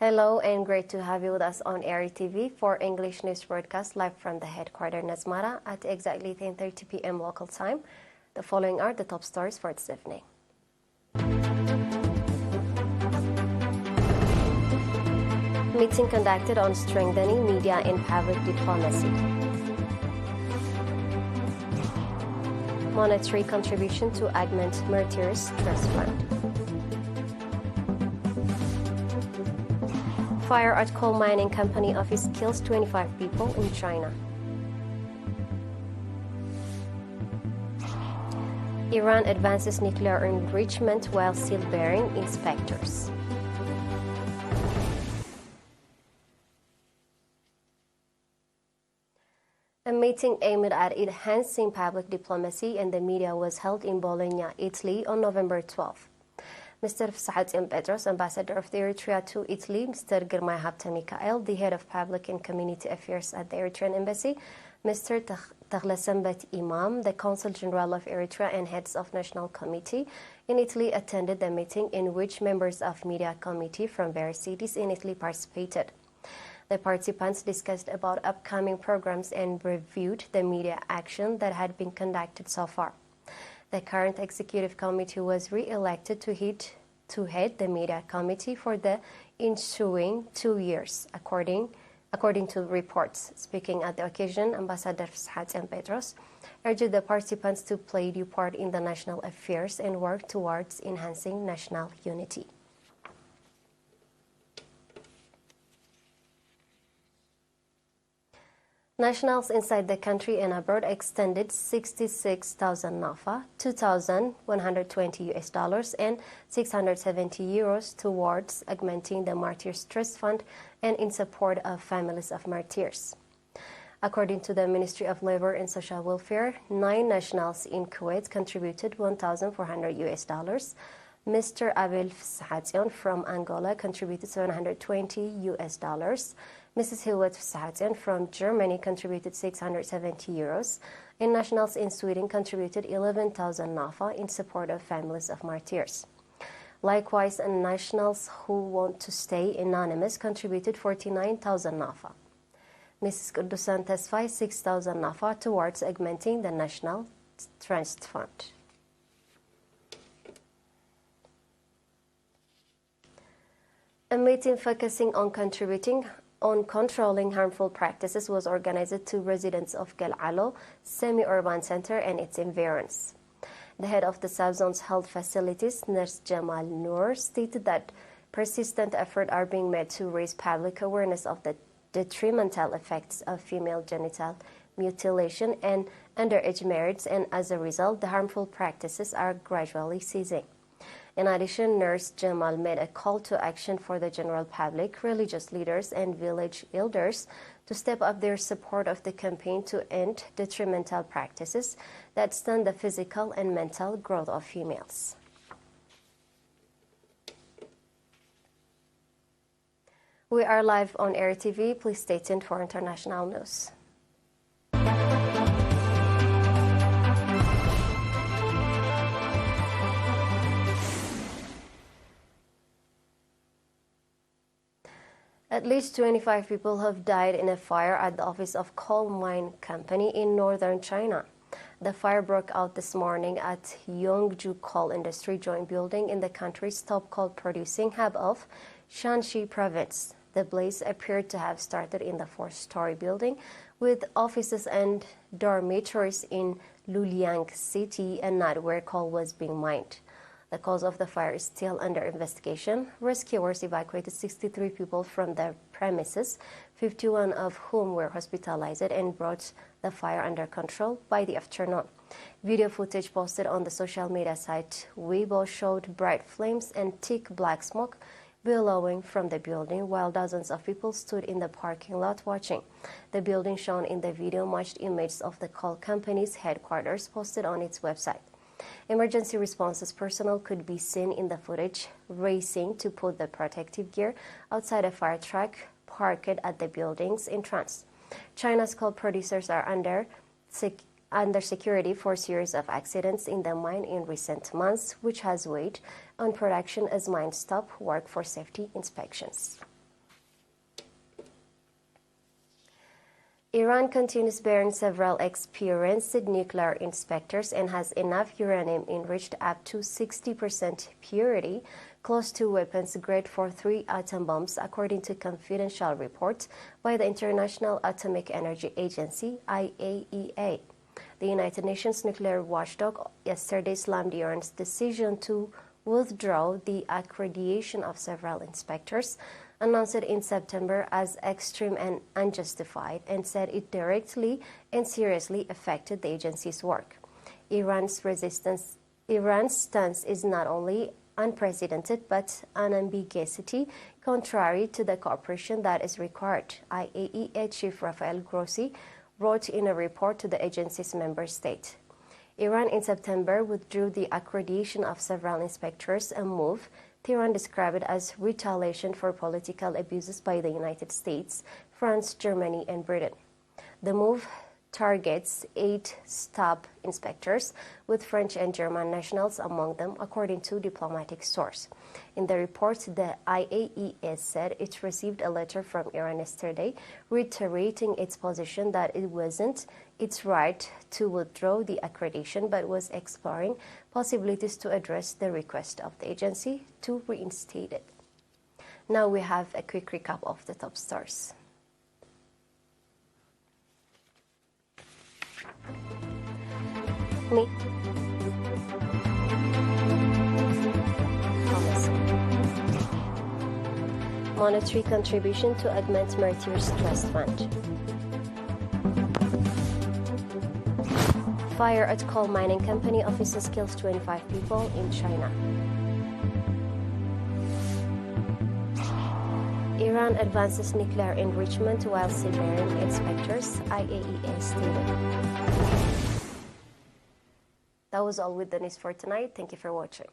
Hello and great to have you with us on ERi-TV for English news broadcast live from the headquarters in Asmara at exactly 10:30 p.m. local time. The following are the top stories for this evening. Meeting conducted on strengthening media and public diplomacy. Monetary contribution to augment martyrs trust fund. Fire at coal mining company office kills 25 people in China. Iran advances nuclear enrichment while still bearing inspectors. A meeting aimed at enhancing public diplomacy and the media was held in Bologna, Italy on November 12. Mr. Fsahat Petros, ambassador of the Eritrea to Italy, Mr. Girmay Habte Mikael, the head of public and community affairs at the Eritrean embassy, Mr. Taghlesembet Imam, the consul general of Eritrea and heads of national committee in Italy attended the meeting in which members of media committee from various cities in Italy participated. The participants discussed about upcoming programs and reviewed the media action that had been conducted so far. The current executive committee was re-elected to head the media committee for the ensuing 2 years, according to reports. Speaking at the occasion, Ambassador Fsahat Petros urged the participants to play due part in the national affairs and work towards enhancing national unity. Nationals inside the country and abroad extended 66,000 NAFA, $2,120 and 670 euros towards augmenting the Martyrs Trust Fund and in support of families of martyrs. According to the Ministry of Labor and Social Welfare, 9 nationals in Kuwait contributed $1,400. Mr. Abel Fsahat from Angola contributed $720. Mrs. Hilwet Fsahat from Germany contributed 670 euros, and nationals in Sweden contributed 11,000 NAFA in support of families of martyrs. Likewise, nationals who want to stay anonymous contributed 49,000 NAFA. Mrs. Kudusan Tesfai 6,000 NAFA towards augmenting the National Trust Fund. A meeting focusing on controlling harmful practices was organized to residents of Galalo semi-urban center and its environs. The head of the subzone's health facilities, Nurse Jamal Noor, stated that persistent efforts are being made to raise public awareness of the detrimental effects of female genital mutilation and underage marriage, and as a result, the harmful practices are gradually ceasing. In addition, Nurse Jamal made a call to action for the general public, religious leaders, and village elders to step up their support of the campaign to end detrimental practices that stunt the physical and mental growth of females. We are live on ERi-TV. Please stay tuned for international news. At least 25 people have died in a fire at the office of coal mine company in northern China. The fire broke out this morning at Yongju Coal Industry Joint Building in the country's top coal producing hub of Shanxi Province. The blaze appeared to have started in the 4-story building with offices and dormitories in Luliang City and not where coal was being mined. The cause of the fire is still under investigation. Rescuers evacuated 63 people from the premises, 51 of whom were hospitalized, and brought the fire under control by the afternoon. Video footage posted on the social media site Weibo showed bright flames and thick black smoke billowing from the building while dozens of people stood in the parking lot watching. The building shown in the video matched images of the coal company's headquarters posted on its website. Emergency responses personnel could be seen in the footage racing to put the protective gear outside a fire truck parked at the building's entrance. China's coal producers are under security for a series of accidents in the mine in recent months, which has weighed on production as mines stop work for safety inspections. Iran continues bearing several experienced nuclear inspectors and has enough uranium enriched up to 60% purity, close to weapons grade for 3 atom bombs, according to confidential reports by the International Atomic Energy Agency, IAEA. The United Nations nuclear watchdog yesterday slammed Iran's decision to withdraw the accreditation of several inspectors, announced it in September as extreme and unjustified, and said it directly and seriously affected the agency's work. Iran's stance is not only unprecedented but unambiguity, contrary to the cooperation that is required, IAEA Chief Rafael Grossi wrote in a report to the agency's member state. Iran in September withdrew the accreditation of several inspectors, a move Tehran described it as retaliation for political abuses by the United States, France, Germany, and Britain. The move targets 8 staff inspectors, with French and German nationals among them, according to diplomatic sources. In the report, the IAEA said it received a letter from Iran yesterday reiterating its position that it wasn't its right to withdraw the accreditation, but was exploring possibilities to address the request of the agency to reinstate it. Now we have a quick recap of the top stories. Monetary contribution to augment Martyrs Trust Fund. Fire at coal mining company offices kills 25 people in China. Iran advances nuclear enrichment while searing inspectors, IAEA stated. That was all with the news for tonight. Thank you for watching.